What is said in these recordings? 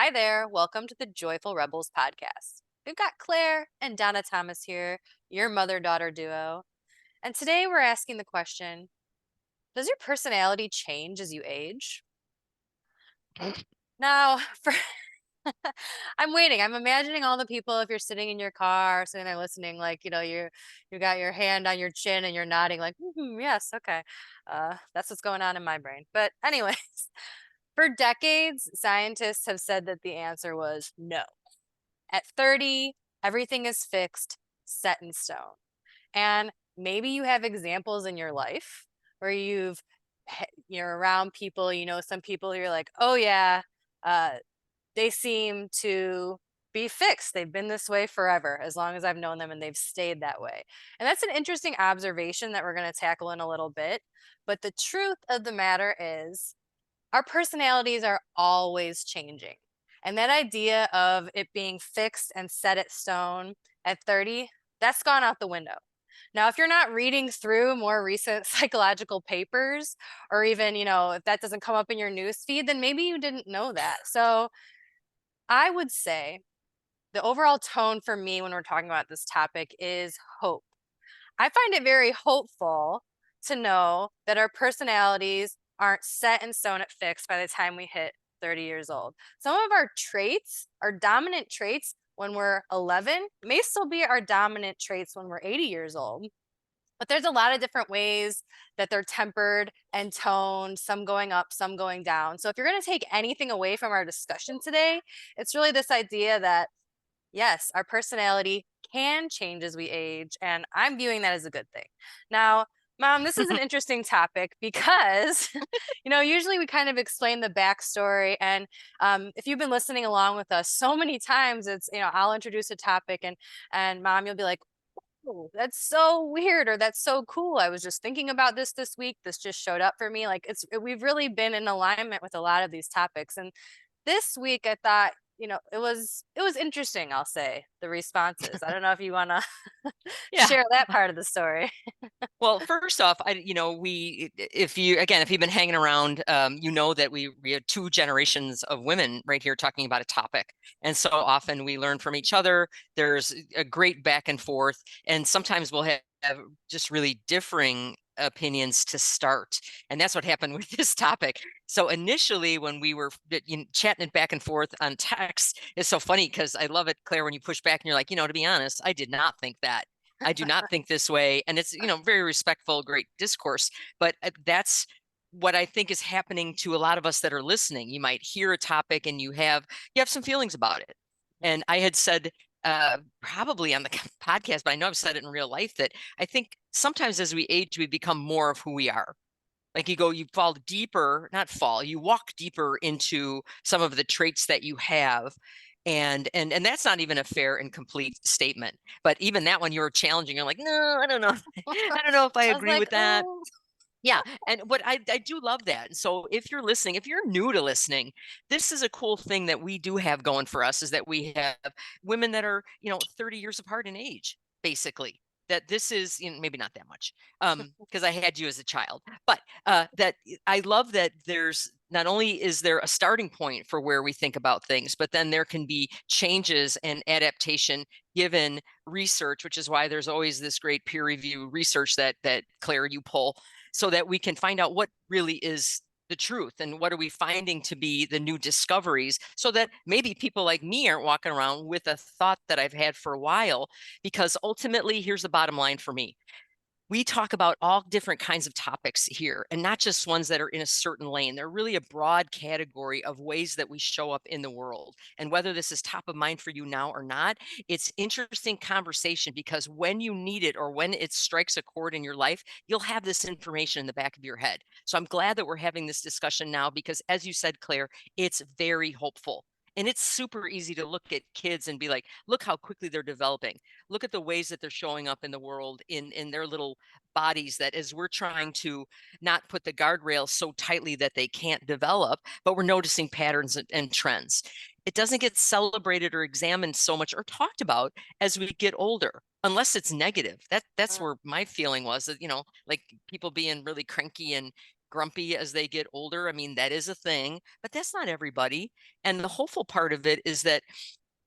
Hi there. Welcome to the Joyful Rebels podcast. We've got Claire and Donna Thomas here, your mother daughter duo. And today we're asking the question, does your personality change as you age? Now, for I'm waiting. I'm imagining all the people if you're sitting in your car, sitting there listening, like, you got your hand on your chin and you're nodding like, yes, okay. That's what's going on in my brain. But anyways, for decades, scientists have said that the answer was no. At 30, everything is fixed, set in stone. And maybe you have examples in your life where you're around people, some people you're like, oh yeah, uh, they seem to be fixed. They've been this way forever, as long as I've known them, and they've stayed that way. And that's an interesting observation that we're going to tackle in a little bit. But the truth of the matter is, our personalities are always changing. And that idea of it being fixed and set at stone at 30, that's gone out the window. Now, if you're not reading through more recent psychological papers, or even, if that doesn't come up in your news feed, then maybe you didn't know that. So I would say the overall tone for me when we're talking about this topic is hope. I find it very hopeful to know that our personalities aren't set in stone at fixed by the time we hit 30 years old. Some of our traits, our dominant traits when we're 11, may still be our dominant traits when we're 80 years old. But there's a lot of different ways that they're tempered and toned, some going up, some going down. So if you're going to take anything away from our discussion today, it's really this idea that yes, our personality can change as we age, and I'm viewing that as a good thing. Now, Mom, this is an interesting topic because, usually we kind of explain the backstory. And if you've been listening along with us so many times, it's, I'll introduce a topic and Mom, you'll be like, oh, that's so weird, or that's so cool. I was just thinking about this week. This just showed up for me. Like we've really been in alignment with a lot of these topics. And this week I thought, it was interesting, I'll say, the responses. I don't know if you want to Yeah. share that part of the story. Well, first off, if you've been hanging around, you know that we had two generations of women right here talking about a topic. And so often we learn from each other. There's a great back and forth. And sometimes we'll have just really differing opinions to start. And that's what happened with this topic. So initially, when we were chatting it back and forth on text, it's so funny because I love it, Claire, when you push back and you're like, to be honest, I did not think that. I do not think this way. And it's, very respectful, great discourse. But that's what I think is happening to a lot of us that are listening. You might hear a topic and you have some feelings about it. And I had said probably on the podcast, but I know I've said it in real life, that I think sometimes as we age, we become more of who we are. Like you fall deeper, not fall, you walk deeper into some of the traits that you have. And that's not even a fair and complete statement. But even that one you were challenging, you're like, no, I don't know. I don't know if I I was agree like, with that. oh, Yeah. And what I do love that. And so if you're listening, if you're new to listening, this is a cool thing that we do have going for us, is that we have women that are, 30 years apart in age, basically. That this is, maybe not that much, because I had you as a child, but that I love that there's not only is there a starting point for where we think about things, but then there can be changes and adaptation given research, which is why there's always this great peer review research that Claire, you pull, so that we can find out what really is the truth and what are we finding to be the new discoveries, so that maybe people like me aren't walking around with a thought that I've had for a while. Because ultimately, here's the bottom line for me: we talk about all different kinds of topics here, and not just ones that are in a certain lane. They're really a broad category of ways that we show up in the world. And whether this is top of mind for you now or not, it's interesting conversation, because when you need it or when it strikes a chord in your life, you'll have this information in the back of your head. So I'm glad that we're having this discussion now, because as you said, Claire, it's very hopeful. And it's super easy to look at kids and be like, look how quickly they're developing. Look at the ways that they're showing up in the world in their little bodies, that as we're trying to not put the guardrails so tightly that they can't develop, but we're noticing patterns and trends. It doesn't get celebrated or examined so much or talked about as we get older, unless it's negative. That's where my feeling was, that, like people being really cranky and grumpy as they get older. I mean, that is a thing, but that's not everybody. And the hopeful part of it is that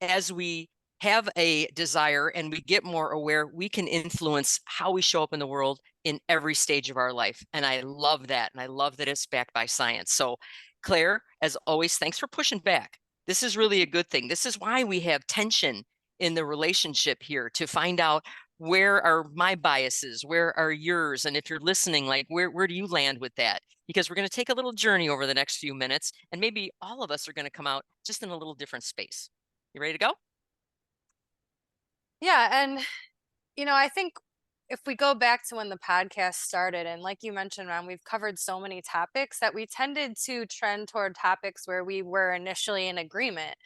as we have a desire and we get more aware, we can influence how we show up in the world in every stage of our life. And I love that. And I love that it's backed by science. So, Claire, as always, thanks for pushing back. This is really a good thing. This is why we have tension in the relationship here, to find out where are my biases, where are yours, and if you're listening, like where do you land with that? Because we're going to take a little journey over the next few minutes, and maybe all of us are going to come out just in a little different space. You ready to go? Yeah, and I think if we go back to when the podcast started, and like you mentioned, Ron, we've covered so many topics that we tended to trend toward topics where we were initially in agreement.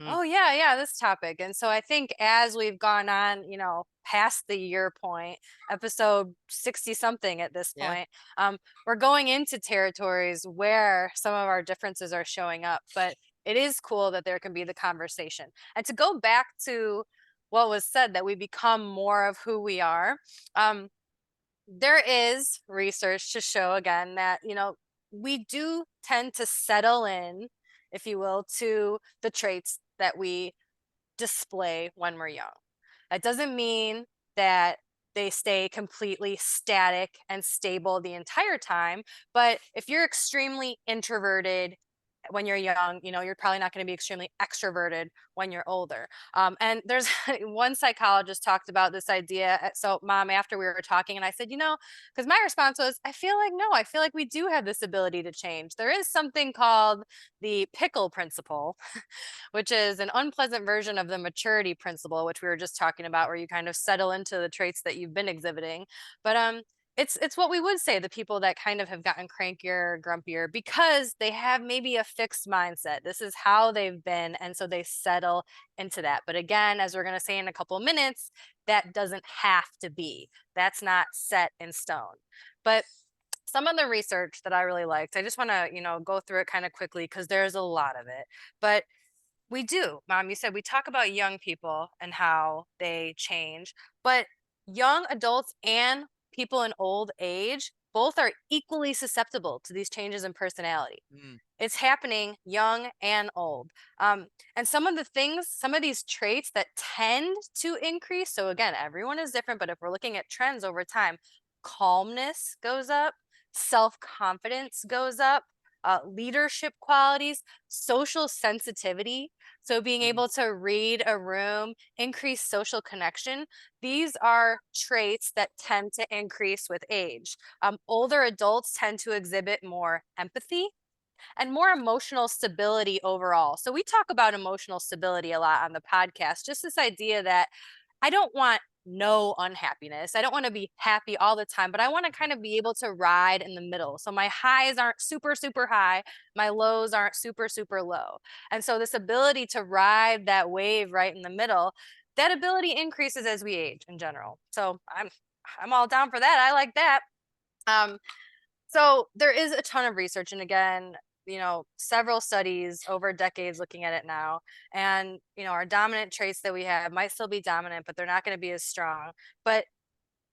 Mm, Oh, yeah, yeah, this topic. And so I think as we've gone on, past the year point, episode 60 something at this yeah. point, we're going into territories where some of our differences are showing up. But it is cool that there can be the conversation. And to go back to what was said, that we become more of who we are. Um, there is research to show again that, we do tend to settle in, if you will, to the traits that we display when we're young. That doesn't mean that they stay completely static and stable the entire time. But if you're extremely introverted when you're young, you're probably not going to be extremely extroverted when you're older. And there's one psychologist talked about this idea. So, mom, after we were talking, and I said, because my response was, I feel like no, I feel like we do have this ability to change. There is something called the pickle principle, which is an unpleasant version of the maturity principle, which we were just talking about, where you kind of settle into the traits that you've been exhibiting. But it's what we would say, the people that kind of have gotten crankier, grumpier, because they have maybe a fixed mindset. This is how they've been, and so they settle into that. But again, as we're going to say in a couple of minutes, that doesn't have to be. That's not set in stone. But some of the research that I really liked, I just want to, go through it kind of quickly because there's a lot of it. But we do, Mom. You said we talk about young people and how they change, but young adults and people in old age both are equally susceptible to these changes in personality. Mm, It's happening young and old. Um, and some of the things, some of these traits that tend to increase. So, again, everyone is different, but if we're looking at trends over time, calmness goes up, self confidence goes up, leadership qualities, social sensitivity. So, being mm, able to read a room, increase social connection, these are traits that tend to increase with age. Older adults tend to exhibit more empathy and more emotional stability overall. So we talk about emotional stability a lot on the podcast, just this idea that I don't want no unhappiness. I don't want to be happy all the time, but I want to kind of be able to ride in the middle. So my highs aren't super, super high, my lows aren't super, super low. And so this ability to ride that wave right in the middle, that ability increases as we age in general. So I'm all down for that. I like that. Um, so there is a ton of research, and again, several studies over decades looking at it now. And, our dominant traits that we have might still be dominant, but they're not going to be as strong. But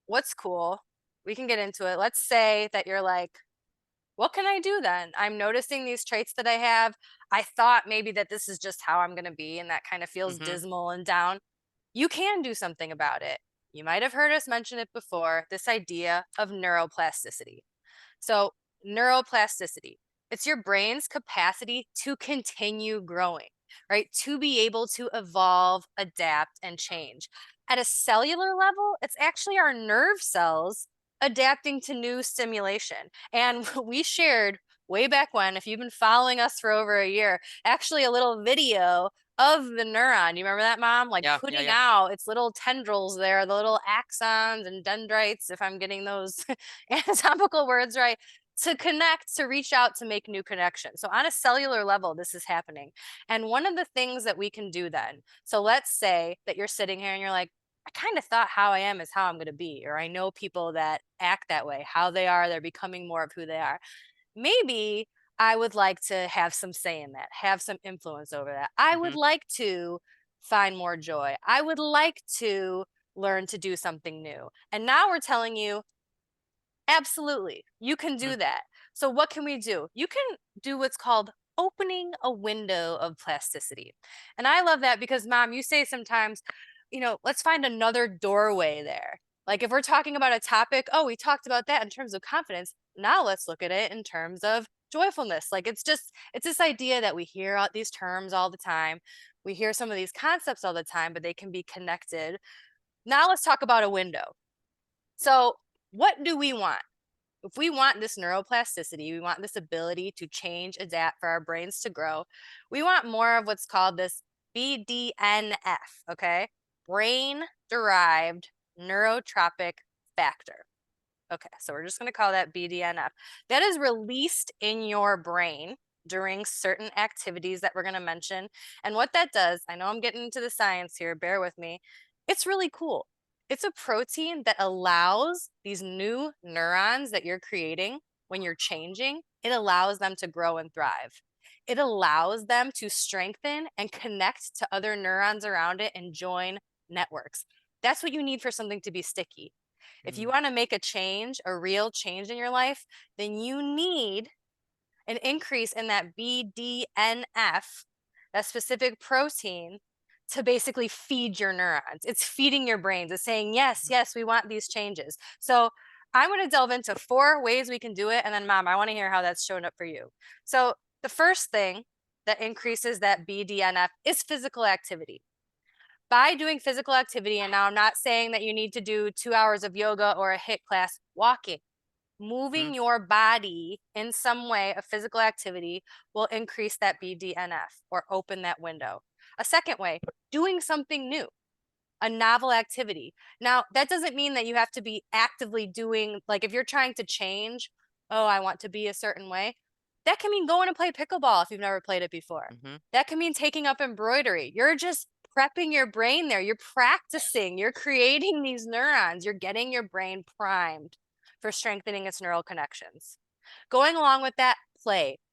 what's cool, we can get into it. Let's say that you're like, what can I do then? I'm noticing these traits that I have. I thought maybe that this is just how I'm going to be, and that kind of feels mm-hmm, dismal and down. You can do something about it. You might have heard us mention it before, this idea of neuroplasticity. So, neuroplasticity, it's your brain's capacity to continue growing, right? To be able to evolve, adapt, and change. At a cellular level, it's actually our nerve cells adapting to new stimulation. And we shared way back when, if you've been following us for over a year, actually a little video of the neuron. You remember that, Mom? Like yeah, yeah, putting yeah, out its little tendrils there, the little axons and dendrites, if I'm getting those anatomical words right, to connect, to reach out, to make new connections. So on a cellular level, this is happening. And one of the things that we can do then, so let's say that you're sitting here and you're like, I kind of thought how I am is how I'm going to be, or I know people that act that way, how they are, they're becoming more of who they are. Maybe I would like to have some say in that, have some influence over that. I would mm-hmm, like to find more joy. I would like to learn to do something new. And now we're telling you, absolutely, you can mm, do that. So what can we do? You can do what's called opening a window of plasticity. And I love that because, mom, you say sometimes, let's find another doorway there. Like if we're talking about a topic, oh, we talked about that in terms of confidence. Now let's look at it in terms of joyfulness. Like it's this idea that we hear these terms all the time. We hear some of these concepts all the time, but they can be connected. Now let's talk about a window. So, what do we want? If we want this neuroplasticity, we want this ability to change, adapt for our brains to grow, we want more of what's called this BDNF, okay? Brain derived neurotropic factor. Okay, so we're just going to call that BDNF. That is released in your brain during certain activities that we're going to mention. And what that does, I know I'm getting into the science here, bear with me. It's really cool. It's a protein that allows these new neurons that you're creating when you're changing, it allows them to grow and thrive. It allows them to strengthen and connect to other neurons around it and join networks. That's what you need for something to be sticky. If you Mm, want to make a change, a real change in your life, then you need an increase in that BDNF, that specific protein, to basically feed your neurons. It's feeding your brains. It's saying, yes, mhm, yes, we want these changes. So I'm going to delve into 4 ways we can do it. And then, mom, I want to hear how that's shown up for you. So the first thing that increases that BDNF is physical activity. By doing physical activity, and now I'm not saying that you need to do 2 hours of yoga or a HIIT class, walking, mhm, moving your body in some way of physical activity will increase that BDNF or open that window. A second way, doing something new, a novel activity. Now, that doesn't mean that you have to be actively doing, like if you're trying to change, oh, I want to be a certain way, that can mean going to play pickleball if you've never played it before. mhm, That can mean taking up embroidery. You're just prepping your brain there. You're practicing, you're creating these neurons, you're getting your brain primed for strengthening its neural connections. Going along with that,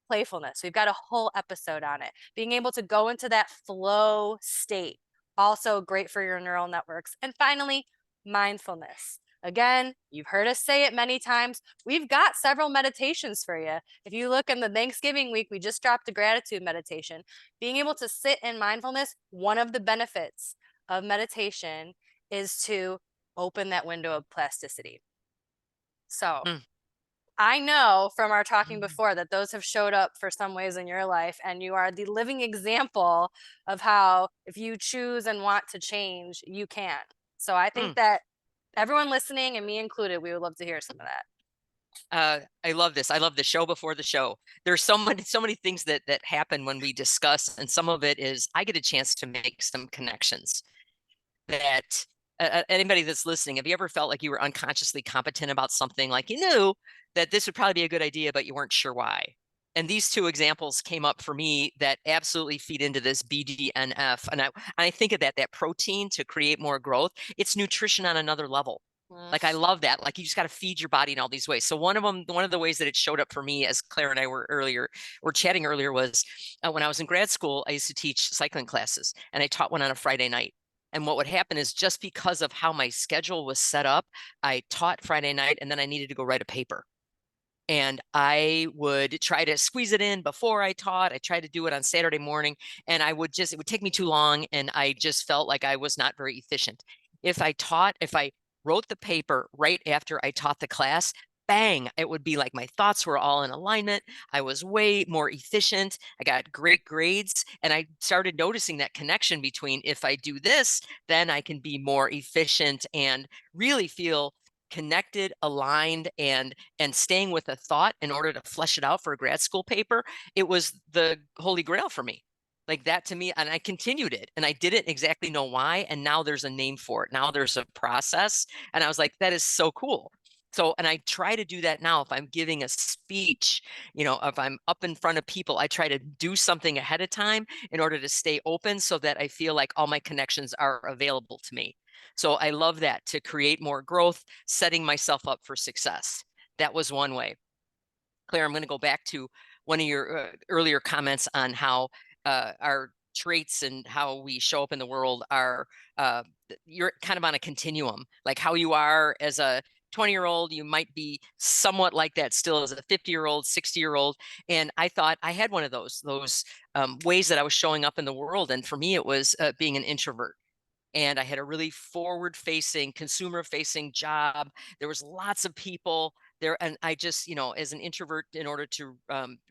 playfulness. We've got a whole episode on it. Being able to go into that flow state, also great for your neural networks. And finally, mindfulness. Again, you've heard us say it many times. We've got several meditations for you. If you look in the Thanksgiving week, we just dropped a gratitude meditation. Being able to sit in mindfulness, one of the benefits of meditation is to open that window of plasticity. So, mm, I know from our talking mm, before that those have showed up for some ways in your life, and you are the living example of how if you choose and want to change, you can. So I think mm. that everyone listening, and me included, we would love to hear some of that. I love this. I love the show before the show. There's so many things that happen when we discuss, and some of it is I get a chance to make some connections that anybody that's listening, have you ever felt like you were unconsciously competent about something, like you knew that this would probably be a good idea, but you weren't sure why? And these two examples came up for me that absolutely feed into this BDNF. And I think of that protein to create more growth. It's nutrition on another level. Mm, Like I love that. Like you just got to feed your body in all these ways. So one of the ways that it showed up for me, as Claire and I were chatting earlier, was when I was in grad school, I used to teach cycling classes, and I taught one on a Friday night. And what would happen is, just because of how my schedule was set up, I taught Friday night and then I needed to go write a paper. And I would try to squeeze it in before I taught. I tried to do it on Saturday morning, and it would take me too long. And I just felt like I was not very efficient. If I wrote the paper right after I taught the class, bang, it would be like my thoughts were all in alignment. I was way more efficient. I got great grades. And I started noticing that connection between, if I do this, then I can be more efficient and really feel connected, aligned, and staying with a thought in order to flesh it out for a grad school paper. It was the holy grail for me. Like that to me, and I continued it, and I didn't exactly know why. And now there's a name for it. Now there's a process. And I was like, that is so cool. So, and I try to do that now if I'm giving a speech, if I'm up in front of people, I try to do something ahead of time in order to stay open so that I feel like all my connections are available to me. So I love that, to create more growth, setting myself up for success. That was one way. Claire, I'm going to go back to one of your earlier comments on how our traits and how we show up in the world are, you're kind of on a continuum, like how you are as a 20-year-old, you might be somewhat like that still as a 50-year-old, 60-year-old. And I thought I had one of those ways that I was showing up in the world. And for me, it was being an introvert, and I had a really forward facing, consumer facing job. There was lots of people there. And I just, as an introvert, in order to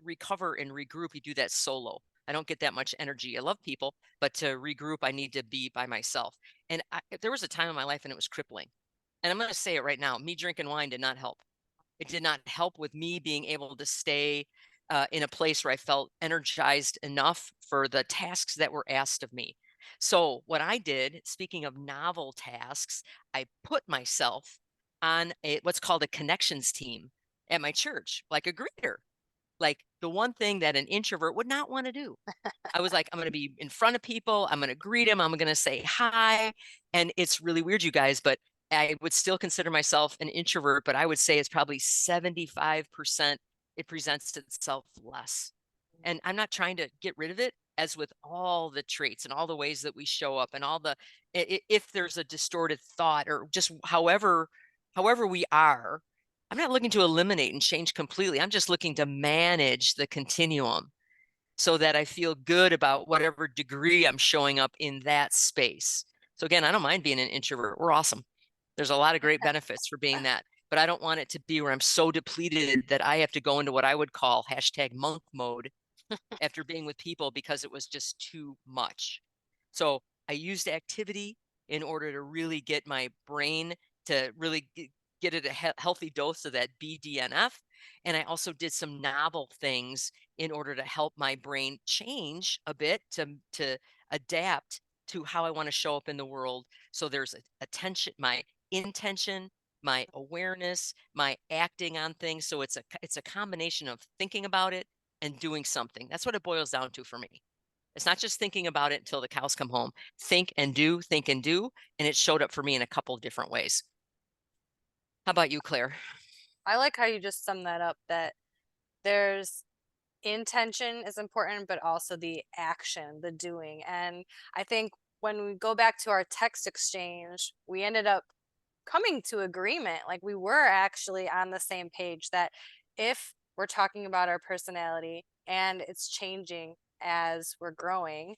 recover and regroup, you do that solo. I don't get that much energy. I love people, but to regroup, I need to be by myself. And there was a time in my life and it was crippling. And I'm going to say it right now, me drinking wine did not help. It did not help with me being able to stay in a place where I felt energized enough for the tasks that were asked of me. So, what I did, speaking of novel tasks, I put myself on what's called a connections team at my church, like a greeter, like the one thing that an introvert would not want to do. I was like, I'm going to be in front of people. I'm going to greet them. I'm going to say hi. And it's really weird, you guys, but I would still consider myself an introvert, but I would say it's probably 75% it presents itself less. And I'm not trying to get rid of it, as with all the traits and all the ways that we show up and all the, if there's a distorted thought or just however we are, I'm not looking to eliminate and change completely. I'm just looking to manage the continuum so that I feel good about whatever degree I'm showing up in that space. So again, I don't mind being an introvert. We're awesome. There's a lot of great benefits for being that, but I don't want it to be where I'm so depleted that I have to go into what I would call hashtag monk mode after being with people because it was just too much. So I used activity in order to really get my brain to really get it a healthy dose of that BDNF. And I also did some novel things in order to help my brain change a bit to adapt to how I want to show up in the world. So there's attention, my intention, my awareness, my acting on things. So it's a combination of thinking about it and doing something. That's what it boils down to for me. It's not just thinking about it until the cows come home. Think and do. And it showed up for me in a couple of different ways. How about you, Claire? I like how you just summed that up, that there's intention is important, but also the action, the doing. And I think when we go back to our text exchange, we ended up coming to agreement. Like we were actually on the same page that if we're talking about our personality and it's changing as we're growing,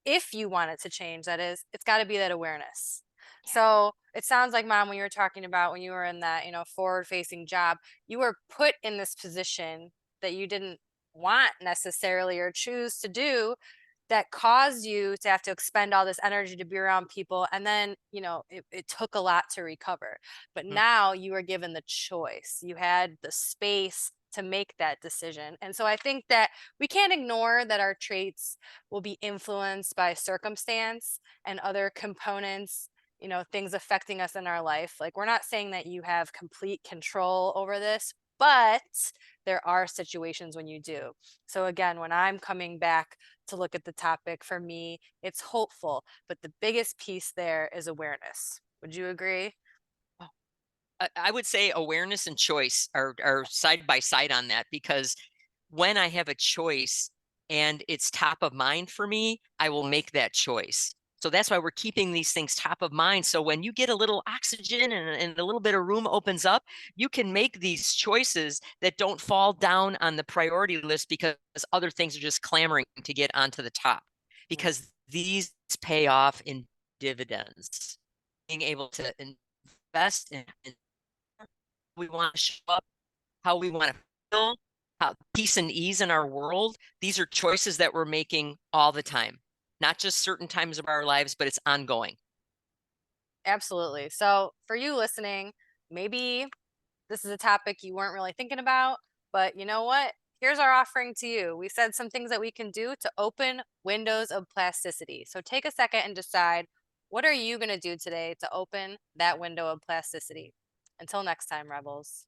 if you want it to change, that is, it's got to be that awareness. So it sounds like, Mom, when you were talking about when you were in that, forward facing job, you were put in this position that you didn't want necessarily or choose to do, that caused you to have to expend all this energy to be around people. And then, it took a lot to recover. But Mhm. now you were given the choice. You had the space to make that decision. And so I think that we can't ignore that our traits will be influenced by circumstance and other components, things affecting us in our life. Like, we're not saying that you have complete control over this, but there are situations when you do. So again, when I'm coming back to look at the topic, for me, it's hopeful, but the biggest piece there is awareness. Would you agree? I would say awareness and choice are side by side on that, because when I have a choice and it's top of mind for me, I will make that choice. So that's why we're keeping these things top of mind. So when you get a little oxygen and a little bit of room opens up, you can make these choices that don't fall down on the priority list because other things are just clamoring to get onto the top, Mm. because these pay off in dividends. Being able to invest in we want to show up, how we want to feel, how peace and ease in our world. These are choices that we're making all the time, not just certain times of our lives, but it's ongoing. Absolutely. So for you listening, maybe this is a topic you weren't really thinking about, but you know what? Here's our offering to you. We said some things that we can do to open windows of plasticity. So take a second and decide, what are you going to do today to open that window of plasticity? Until next time, Rebels.